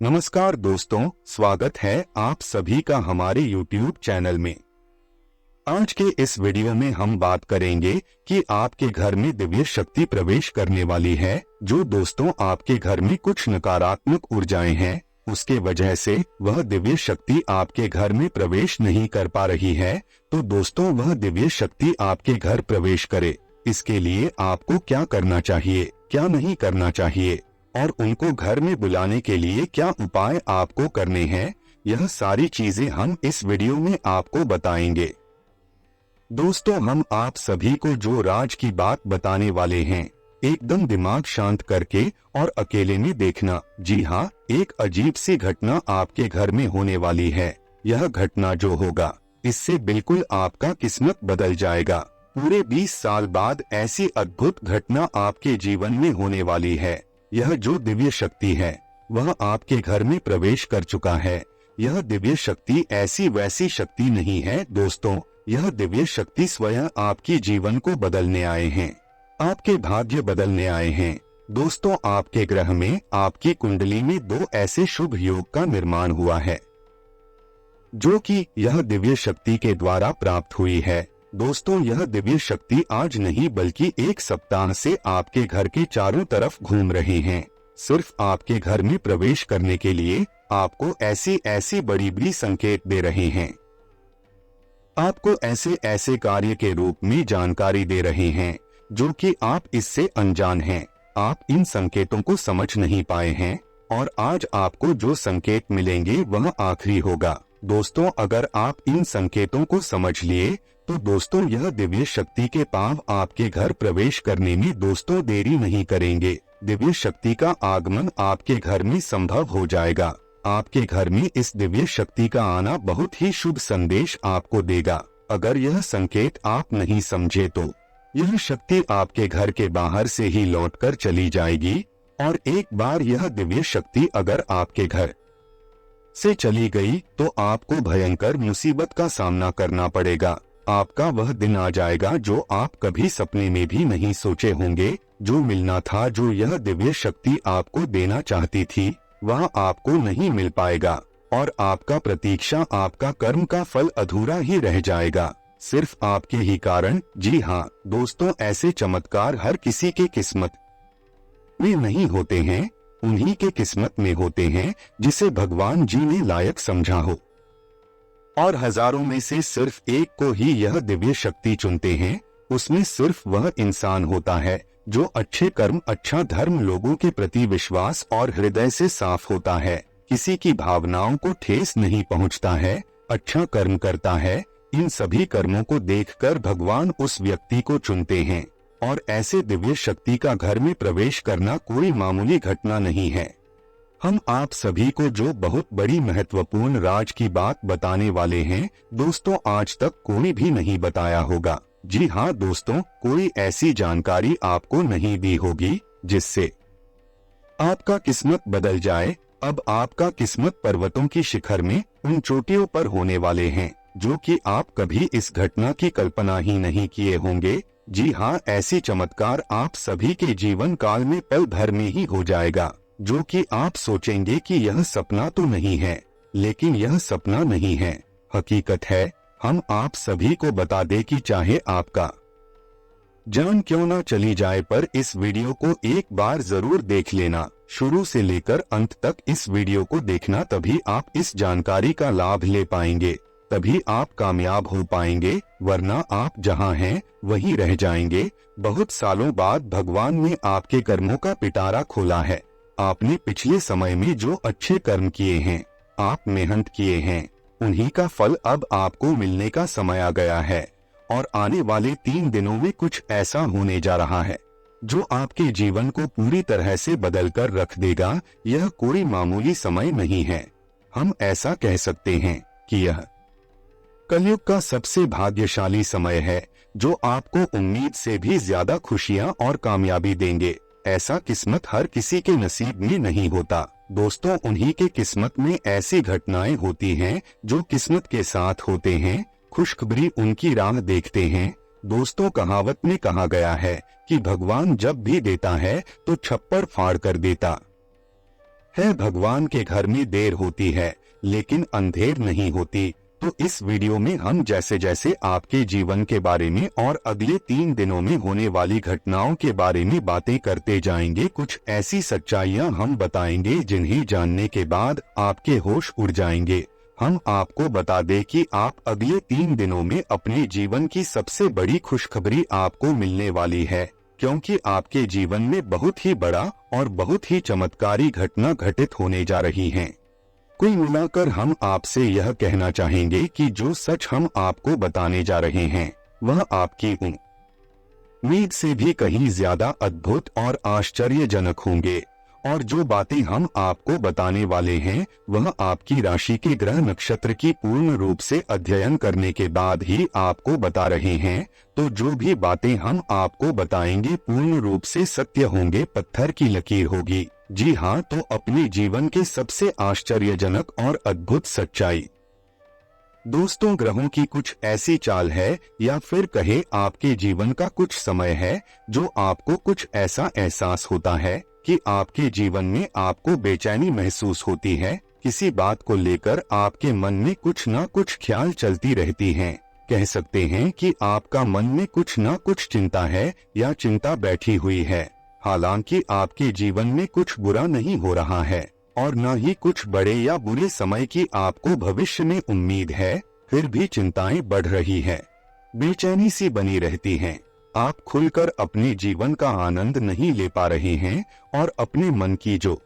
नमस्कार दोस्तों, स्वागत है आप सभी का हमारे YouTube चैनल में। आज के इस वीडियो में हम बात करेंगे कि आपके घर में दिव्य शक्ति प्रवेश करने वाली है। जो दोस्तों आपके घर में कुछ नकारात्मक ऊर्जाएं हैं, उसके वजह से वह दिव्य शक्ति आपके घर में प्रवेश नहीं कर पा रही है, तो दोस्तों वह दिव्य शक्ति आपके घर प्रवेश करे। इसके लिए आपको क्या करना चाहिए, क्या नहीं करना चाहिए और उनको घर में बुलाने के लिए क्या उपाय आपको करने हैं, यह सारी चीजें हम इस वीडियो में आपको बताएंगे। दोस्तों हम आप सभी को जो राज की बात बताने वाले हैं, एकदम दिमाग शांत करके और अकेले में देखना। जी हाँ, एक अजीब सी घटना आपके घर में होने वाली है। यह घटना जो होगा, इससे बिल्कुल आपका किस्मत बदल जाएगा। पूरे 20 साल बाद ऐसी अद्भुत घटना आपके जीवन में होने वाली है। यह जो दिव्य शक्ति है वह आपके घर में प्रवेश कर चुका है। यह दिव्य शक्ति ऐसी वैसी शक्ति नहीं है दोस्तों, यह दिव्य शक्ति स्वयं आपकी जीवन को बदलने आए हैं, आपके भाग्य बदलने आए हैं। दोस्तों आपके ग्रह में, आपकी कुंडली में 2 ऐसे शुभ योग का निर्माण हुआ है जो कि यह दिव्य शक्ति के द्वारा प्राप्त हुई है। दोस्तों यह दिव्य शक्ति आज नहीं बल्कि 1 सप्ताह से आपके घर के चारों तरफ घूम रहे हैं। सिर्फ आपके घर में प्रवेश करने के लिए आपको ऐसी बड़ी बड़ी संकेत दे रहे हैं, आपको ऐसे कार्य के रूप में जानकारी दे रहे हैं जो कि आप इससे अनजान हैं। आप इन संकेतों को समझ नहीं पाए हैं और आज आपको जो संकेत मिलेंगे वह आखिरी होगा। दोस्तों अगर आप इन संकेतों को समझ लिए तो दोस्तों यह दिव्य शक्ति के पांव आपके घर प्रवेश करने में दोस्तों देरी नहीं करेंगे। दिव्य शक्ति का आगमन आपके घर में संभव हो जाएगा। आपके घर में इस दिव्य शक्ति का आना बहुत ही शुभ संदेश आपको देगा। अगर यह संकेत आप नहीं समझे तो यह शक्ति आपके घर के बाहर से ही लौटकर चली जाएगी और एक बार यह दिव्य शक्ति अगर आपके घर से चली गई तो आपको भयंकर मुसीबत का सामना करना पड़ेगा। आपका वह दिन आ जाएगा जो आप कभी सपने में भी नहीं सोचे होंगे। जो मिलना था, जो यह दिव्य शक्ति आपको देना चाहती थी, वह आपको नहीं मिल पाएगा और आपका प्रतीक्षा, आपका कर्म का फल अधूरा ही रह जाएगा, सिर्फ आपके ही कारण। जी हाँ दोस्तों, ऐसे चमत्कार हर किसी के किस्मत में नहीं होते हैं, उन्हीं के किस्मत में होते हैं जिसे भगवान जी ने लायक समझा हो। और हजारों में से सिर्फ एक को ही यह दिव्य शक्ति चुनते हैं। उसमें सिर्फ वह इंसान होता है जो अच्छे कर्म, अच्छा धर्म, लोगों के प्रति विश्वास और हृदय से साफ होता है, किसी की भावनाओं को ठेस नहीं पहुंचता है, अच्छा कर्म करता है। इन सभी कर्मों को देखकर भगवान उस व्यक्ति को चुनते हैं और ऐसे दिव्य शक्ति का घर में प्रवेश करना कोई मामूली घटना नहीं है। हम आप सभी को जो बहुत बड़ी महत्वपूर्ण राज की बात बताने वाले हैं दोस्तों, आज तक कोई भी नहीं बताया होगा। जी हाँ दोस्तों, कोई ऐसी जानकारी आपको नहीं दी होगी जिससे आपका किस्मत बदल जाए। अब आपका किस्मत पर्वतों की शिखर में, उन चोटियों पर होने वाले हैं जो कि आप कभी इस घटना की कल्पना ही नहीं किए होंगे। जी हाँ, ऐसी चमत्कार आप सभी के जीवन काल में पल भर में ही हो जाएगा, जो कि आप सोचेंगे कि यह सपना तो नहीं है, लेकिन यह सपना नहीं है, हकीकत है। हम आप सभी को बता दें कि चाहे आपका जान क्यों ना चली जाए, पर इस वीडियो को एक बार जरूर देख लेना। शुरू से लेकर अंत तक इस वीडियो को देखना, तभी आप इस जानकारी का लाभ ले पाएंगे, तभी आप कामयाब हो पाएंगे, वरना आप जहां हैं वहीं रह जाएंगे। बहुत सालों बाद भगवान ने आपके कर्मों का पिटारा खोला है। आपने पिछले समय में जो अच्छे कर्म किए हैं, आप मेहनत किए हैं, उन्हीं का फल अब आपको मिलने का समय आ गया है। और आने वाले 3 दिनों में कुछ ऐसा होने जा रहा है जो आपके जीवन को पूरी तरह से बदल कर रख देगा। यह कोई मामूली समय नहीं है। हम ऐसा कह सकते हैं कि यह कलयुग का सबसे भाग्यशाली समय है, जो आपको उम्मीद से भी ज्यादा खुशियां और कामयाबी देंगे। ऐसा किस्मत हर किसी के नसीब में नहीं होता दोस्तों, उन्हीं के किस्मत में ऐसी घटनाएं होती हैं जो किस्मत के साथ होते हैं। खुशखबरी उनकी राह देखते हैं। दोस्तों कहावत में कहा गया है कि भगवान जब भी देता है तो छप्पर फाड़ कर देता है भगवान के घर में देर होती है लेकिन अंधेर नहीं होती। तो इस वीडियो में हम जैसे जैसे आपके जीवन के बारे में और अगले 3 दिनों में होने वाली घटनाओं के बारे में बातें करते जाएंगे। कुछ ऐसी सच्चाइयां हम बताएंगे जिन्हें जानने के बाद आपके होश उड़ जाएंगे। हम आपको बता दें कि आप अगले 3 दिनों में अपने जीवन की सबसे बड़ी खुशखबरी आपको मिलने वाली है, क्योंकि आपके जीवन में बहुत ही बड़ा और बहुत ही चमत्कारी घटना घटित होने जा रही है। कुल मिलाकर हम आपसे यह कहना चाहेंगे कि जो सच हम आपको बताने जा रहे हैं वह आपकी उम्मीद से भी कहीं ज्यादा अद्भुत और आश्चर्यजनक होंगे। और जो बातें हम आपको बताने वाले हैं वह आपकी राशि के ग्रह नक्षत्र की पूर्ण रूप से अध्ययन करने के बाद ही आपको बता रहे हैं। तो जो भी बातें हम आपको बताएंगे पूर्ण रूप से सत्य होंगे, पत्थर की लकीर होगी। जी हाँ, तो अपने जीवन के सबसे आश्चर्यजनक और अद्भुत सच्चाई। दोस्तों, ग्रहों की कुछ ऐसी चाल है या फिर कहे आपके जीवन का कुछ समय है जो आपको कुछ ऐसा एहसास होता है कि आपके जीवन में आपको बेचैनी महसूस होती है। किसी बात को लेकर आपके मन में कुछ ना कुछ ख्याल चलती रहती हैं। कह सकते हैं कि आपका मन में कुछ ना कुछ चिंता है या चिंता बैठी हुई है। हालांकि आपके जीवन में कुछ बुरा नहीं हो रहा है और न ही कुछ बड़े या बुरे समय की आपको भविष्य में उम्मीद है, फिर भी चिंताएं बढ़ रही है, बेचैनी सी बनी रहती हैं। आप खुलकर अपने जीवन का आनंद नहीं ले पा रहे हैं और अपने मन की जो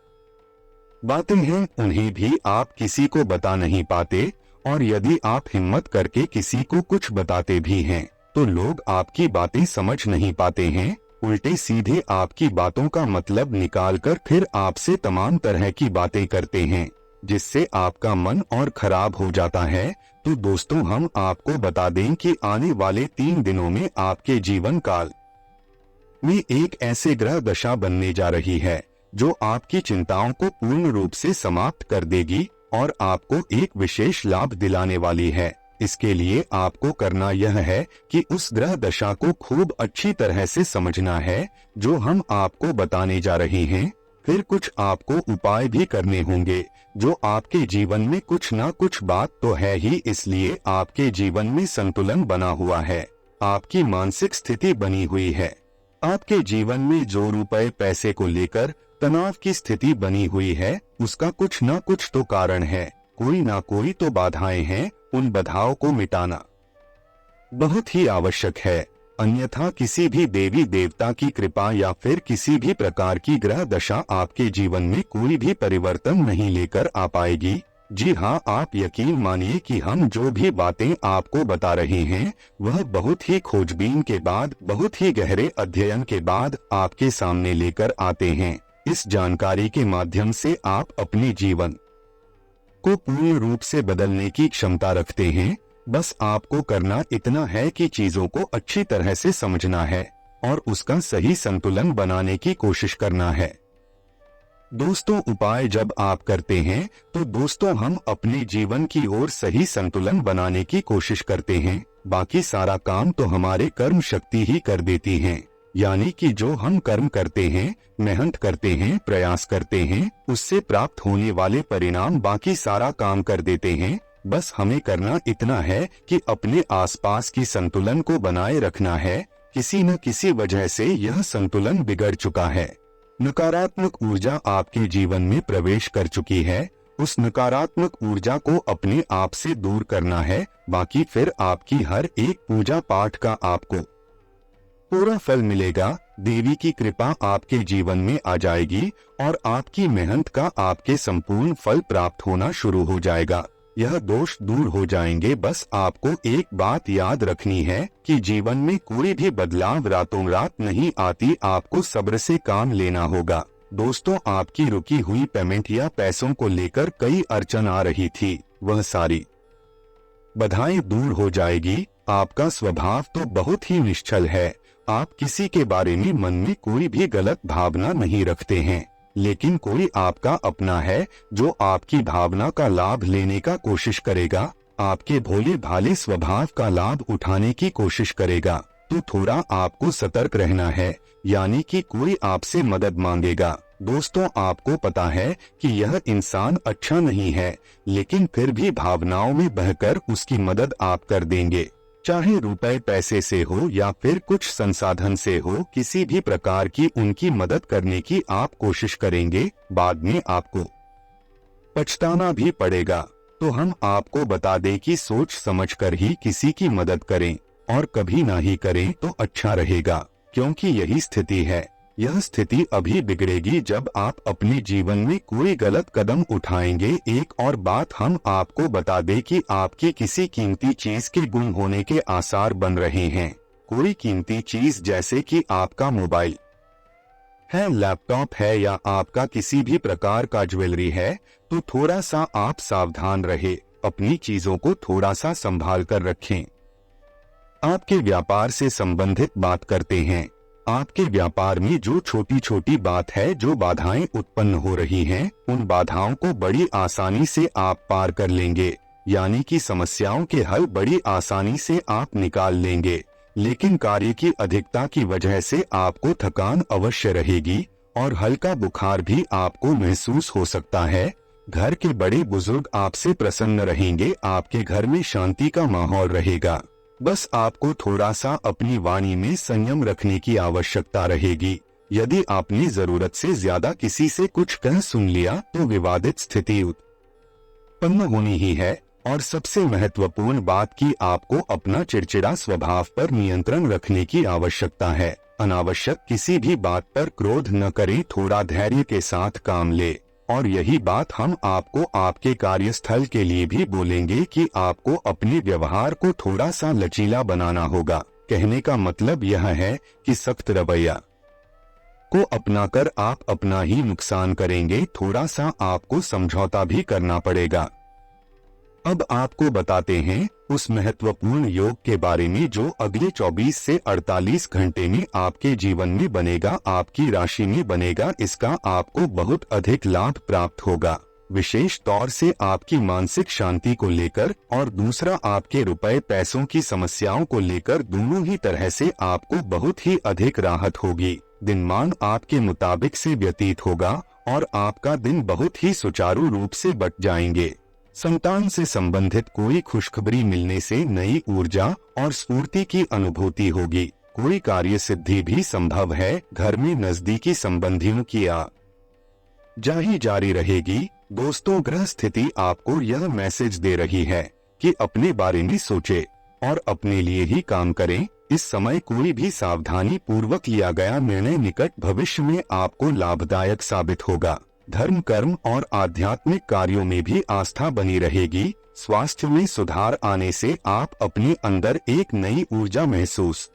बातें हैं उन्हें भी आप किसी को बता नहीं पाते। और यदि आप हिम्मत करके किसी को कुछ बताते भी हैं तो लोग आपकी बातें समझ नहीं पाते हैं, उल्टे सीधे आपकी बातों का मतलब निकालकर फिर आपसे तमाम तरह की बातें करते हैं, जिससे आपका मन और खराब हो जाता है। तो दोस्तों, हम आपको बता दें कि आने वाले 3 दिनों में आपके जीवन काल में एक ऐसे ग्रह दशा बनने जा रही है जो आपकी चिंताओं को पूर्ण रूप से समाप्त कर देगी और आपको एक विशेष लाभ दिलाने वाली है। इसके लिए आपको करना यह है कि उस ग्रह दशा को खूब अच्छी तरह से समझना है जो हम आपको बताने जा रहे हैं। फिर कुछ आपको उपाय भी करने होंगे जो आपके जीवन में कुछ ना कुछ बात तो है ही, इसलिए आपके जीवन में संतुलन बना हुआ है, आपकी मानसिक स्थिति बनी हुई है। आपके जीवन में जो रुपए पैसे को लेकर तनाव की स्थिति बनी हुई है उसका कुछ ना कुछ तो कारण है, कोई ना कोई तो बाधाएं हैं। उन बाधाओं को मिटाना बहुत ही आवश्यक है, अन्यथा किसी भी देवी देवता की कृपा या फिर किसी भी प्रकार की ग्रह दशा आपके जीवन में कोई भी परिवर्तन नहीं लेकर आ पाएगी। जी हाँ, आप यकीन मानिए कि हम जो भी बातें आपको बता रहे हैं वह बहुत ही खोजबीन के बाद, बहुत ही गहरे अध्ययन के बाद आपके सामने लेकर आते हैं। इस जानकारी के माध्यम से आप अपने जीवन को पूर्ण रूप से बदलने की क्षमता रखते हैं। बस आपको करना इतना है कि चीजों को अच्छी तरह से समझना है और उसका सही संतुलन बनाने की कोशिश करना है। दोस्तों, उपाय जब आप करते हैं तो दोस्तों हम अपने जीवन की ओर सही संतुलन बनाने की कोशिश करते हैं। बाकी सारा काम तो हमारे कर्म शक्ति ही कर देती है। यानी कि जो हम कर्म करते हैं, मेहनत करते हैं, प्रयास करते हैं, उससे प्राप्त होने वाले परिणाम बाकी सारा काम कर देते हैं। बस हमें करना इतना है कि अपने आसपास की संतुलन को बनाए रखना है। किसी न किसी वजह से यह संतुलन बिगड़ चुका है, नकारात्मक ऊर्जा आपके जीवन में प्रवेश कर चुकी है। उस नकारात्मक ऊर्जा को अपने आप से दूर करना है। बाकी फिर आपकी हर एक पूजा पाठ का आपको पूरा फल मिलेगा। देवी की कृपा आपके जीवन में आ जाएगी और आपकी मेहनत का आपके संपूर्ण फल प्राप्त होना शुरू हो जाएगा। यह दोष दूर हो जाएंगे। बस आपको एक बात याद रखनी है कि जीवन में कोई भी बदलाव रातों रात नहीं आती, आपको सब्र से काम लेना होगा। दोस्तों, आपकी रुकी हुई पेमेंट या पैसों को लेकर कई अड़चन आ रही थी, वह सारी बाधाएं दूर हो जाएगी। आपका स्वभाव तो बहुत ही निश्चल है, आप किसी के बारे में मन में कोई भी गलत भावना नहीं रखते हैं, लेकिन कोई आपका अपना है जो आपकी भावना का लाभ लेने का कोशिश करेगा, आपके भोले भाले स्वभाव का लाभ उठाने की कोशिश करेगा। तो थोड़ा आपको सतर्क रहना है। यानी कि कोई आपसे मदद मांगेगा, दोस्तों, आपको पता है कि यह इंसान अच्छा नहीं है, लेकिन फिर भी भावनाओं में बहकर उसकी मदद आप कर देंगे। चाहे रुपए पैसे से हो या फिर कुछ संसाधन से हो, किसी भी प्रकार की उनकी मदद करने की आप कोशिश करेंगे। बाद में आपको पछताना भी पड़ेगा। तो हम आपको बता दें कि सोच समझकर ही किसी की मदद करें और कभी ना ही करें तो अच्छा रहेगा, क्योंकि यही स्थिति है। यह स्थिति अभी बिगड़ेगी जब आप अपने जीवन में कोई गलत कदम उठाएंगे। एक और बात हम आपको बता दें कि आपकी किसी कीमती चीज के गुम होने के आसार बन रहे हैं। कोई कीमती चीज जैसे कि आपका मोबाइल है, लैपटॉप है या आपका किसी भी प्रकार का ज्वेलरी है, तो थोड़ा सा आप सावधान रहे, अपनी चीजों को थोड़ा सा संभाल कर रखें। आपके व्यापार से संबंधित बात करते हैं। आपके व्यापार में जो छोटी छोटी बात है, जो बाधाएं उत्पन्न हो रही हैं, उन बाधाओं को बड़ी आसानी से आप पार कर लेंगे, यानी कि समस्याओं के हल बड़ी आसानी से आप निकाल लेंगे। लेकिन कार्य की अधिकता की वजह से आपको थकान अवश्य रहेगी और हल्का बुखार भी आपको महसूस हो सकता है। घर के बड़े बुजुर्ग आपसे प्रसन्न रहेंगे, आपके घर में शांति का माहौल रहेगा। बस आपको थोड़ा सा अपनी वाणी में संयम रखने की आवश्यकता रहेगी। यदि आपने जरूरत से ज्यादा किसी से कुछ कह सुन लिया तो विवादित स्थिति उत्पन्न होनी ही है। और सबसे महत्वपूर्ण बात कि आपको अपना चिड़चिड़ा स्वभाव पर नियंत्रण रखने की आवश्यकता है। अनावश्यक किसी भी बात पर क्रोध न करें, थोड़ा धैर्य के साथ काम ले। और यही बात हम आपको आपके कार्यस्थल के लिए भी बोलेंगे कि आपको अपने व्यवहार को थोड़ा सा लचीला बनाना होगा। कहने का मतलब यह है कि सख्त रवैया को अपनाकर आप अपना ही नुकसान करेंगे। थोड़ा सा आपको समझौता भी करना पड़ेगा। अब आपको बताते हैं उस महत्वपूर्ण योग के बारे में जो अगले 24 से 48 घंटे में आपके जीवन में बनेगा, आपकी राशि में बनेगा। इसका आपको बहुत अधिक लाभ प्राप्त होगा, विशेष तौर से आपकी मानसिक शांति को लेकर और दूसरा आपके रुपए पैसों की समस्याओं को लेकर। दोनों ही तरह से आपको बहुत ही अधिक राहत होगी। दिनमान आपके मुताबिक से व्यतीत होगा और आपका दिन बहुत ही सुचारू रूप से बट जाएंगे। संतान से संबंधित कोई खुशखबरी मिलने से नई ऊर्जा और स्फूर्ति की अनुभूति होगी। कोई कार्य सिद्धि भी संभव है। घर में नजदीकी संबंधियों की आवाजाही जारी रहेगी। दोस्तों, ग्रह स्थिति आपको यह मैसेज दे रही है कि अपने बारे में सोचे और अपने लिए ही काम करें। इस समय कोई भी सावधानी पूर्वक लिया गया निर्णय निकट भविष्य में आपको लाभदायक साबित होगा। धर्म, कर्म और आध्यात्मिक कार्यों में भी आस्था बनी रहेगी। स्वास्थ्य में सुधार आने से आप अपने अंदर एक नई ऊर्जा महसूस।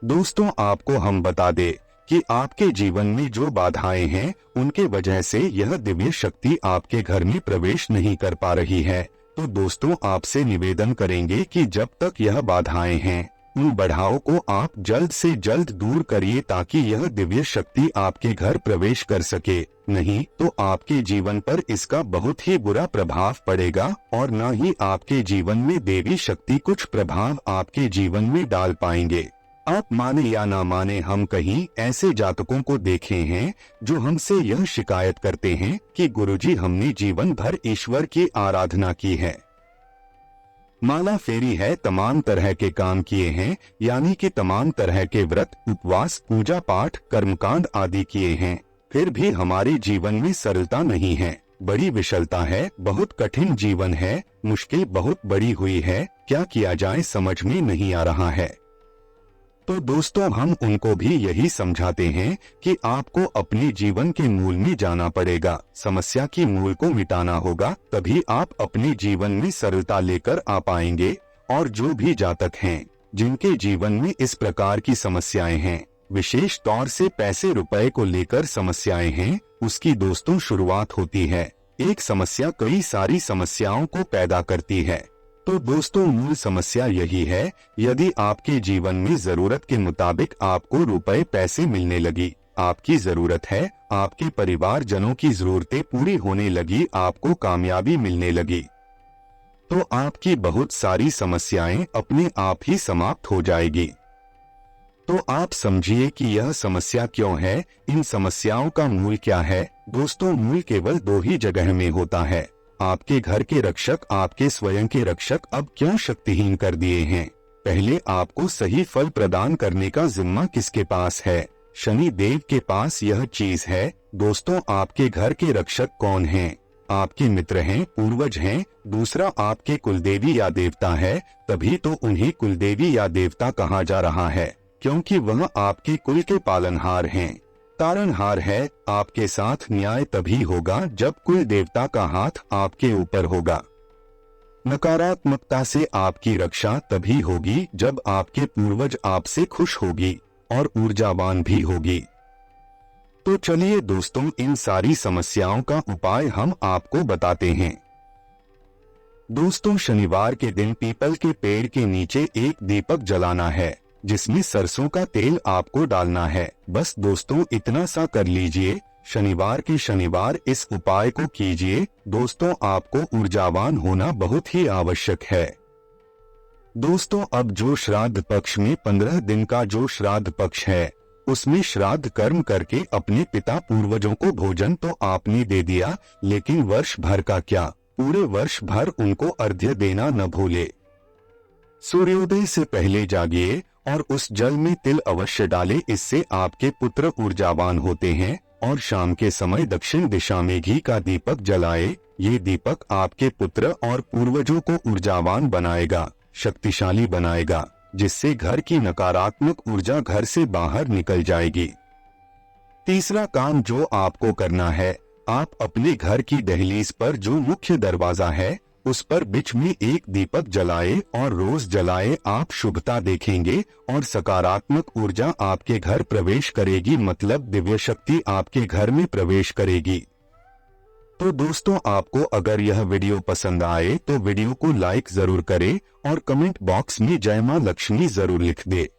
दोस्तों, आपको हम बता दें कि आपके जीवन में जो बाधाएं हैं, उनके वजह से यह दिव्य शक्ति आपके घर में प्रवेश नहीं कर पा रही है। तो दोस्तों, आपसे निवेदन करेंगे कि जब तक यह बाधाएं हैं, उन बाधाओं को आप जल्द से जल्द दूर करिए, ताकि यह दिव्य शक्ति आपके घर प्रवेश कर सके। नहीं तो आपके जीवन पर इसका बहुत ही बुरा प्रभाव पड़ेगा और न ही आपके जीवन में देवी शक्ति कुछ प्रभाव आपके जीवन में डाल पाएंगे। आप माने या ना माने, हम कहीं ऐसे जातकों को देखे हैं जो हमसे यह शिकायत करते हैं कि गुरुजी, हमने जीवन भर ईश्वर की आराधना की है, माला फेरी है, तमाम तरह के काम किए हैं, यानी कि तमाम तरह के व्रत, उपवास, पूजा पाठ, कर्मकांड आदि किए हैं, फिर भी हमारे जीवन में सरलता नहीं है, बड़ी विषलता है, बहुत कठिन जीवन है, मुश्किल बहुत बड़ी हुई है, क्या किया जाए समझ में नहीं आ रहा है। तो दोस्तों, हम उनको भी यही समझाते हैं कि आपको अपने जीवन के मूल में जाना पड़ेगा, समस्या की मूल को मिटाना होगा, तभी आप अपने जीवन में सरलता लेकर आ पाएंगे। और जो भी जातक हैं जिनके जीवन में इस प्रकार की समस्याएं हैं, विशेष तौर से पैसे रुपए को लेकर समस्याएं हैं, उसकी दोस्तों शुरुआत होती है। एक समस्या कई सारी समस्याओं को पैदा करती है। तो दोस्तों, मूल समस्या यही है, यदि आपके जीवन में जरूरत के मुताबिक आपको रुपए पैसे मिलने लगी, आपकी जरूरत है, आपके परिवारजनों की जरूरतें पूरी होने लगी, आपको कामयाबी मिलने लगी, तो आपकी बहुत सारी समस्याएं अपने आप ही समाप्त हो जाएगी। तो आप समझिए कि यह समस्या क्यों है, इन समस्याओं का मूल क्या है। दोस्तों, मूल केवल दो ही जगह में होता है। आपके घर के रक्षक, आपके स्वयं के रक्षक अब क्यों शक्तिहीन कर दिए हैं। पहले आपको सही फल प्रदान करने का जिम्मा किसके पास है? शनि देव के पास यह चीज है। दोस्तों, आपके घर के रक्षक कौन हैं? आपके मित्र हैं, पूर्वज हैं। दूसरा, आपके कुलदेवी या देवता है, तभी तो उन्हें कुलदेवी या देवता कहा जा रहा है, क्योंकि वह आपके कुल के पालनहार हैं, तारणहार है। आपके साथ न्याय तभी होगा जब कुल देवता का हाथ आपके ऊपर होगा। नकारात्मकता से आपकी रक्षा तभी होगी जब आपके पूर्वज आपसे खुश होगी और ऊर्जावान भी होगी। तो चलिए दोस्तों, इन सारी समस्याओं का उपाय हम आपको बताते हैं। दोस्तों, शनिवार के दिन पीपल के पेड़ के नीचे एक दीपक जलाना है, जिसमें सरसों का तेल आपको डालना है। बस दोस्तों, इतना सा कर लीजिए। शनिवार के शनिवार इस उपाय को कीजिए। दोस्तों, आपको ऊर्जावान होना बहुत ही आवश्यक है। दोस्तों, अब जो श्राद्ध पक्ष में 15 दिन का जो श्राद्ध पक्ष है, उसमें श्राद्ध कर्म करके अपने पिता पूर्वजों को भोजन तो आपने दे दिया, लेकिन वर्ष भर का क्या, पूरे वर्ष भर उनको अर्घ्य देना न भूले। सूर्योदय से पहले जागिए और उस जल में तिल अवश्य डालें, इससे आपके पुत्र ऊर्जावान होते हैं। और शाम के समय दक्षिण दिशा में घी का दीपक जलाए। ये दीपक आपके पुत्र और पूर्वजों को ऊर्जावान बनाएगा, शक्तिशाली बनाएगा, जिससे घर की नकारात्मक ऊर्जा घर से बाहर निकल जाएगी। तीसरा काम जो आपको करना है, आप अपने घर की दहलीज पर जो मुख्य दरवाजा है, उस पर बीच में एक दीपक जलाए और रोज जलाए। आप शुभता देखेंगे और सकारात्मक ऊर्जा आपके घर प्रवेश करेगी, मतलब दिव्य शक्ति आपके घर में प्रवेश करेगी। तो दोस्तों, आपको अगर यह वीडियो पसंद आए तो वीडियो को लाइक जरूर करें और कमेंट बॉक्स में जय मां लक्ष्मी जरूर लिख दे।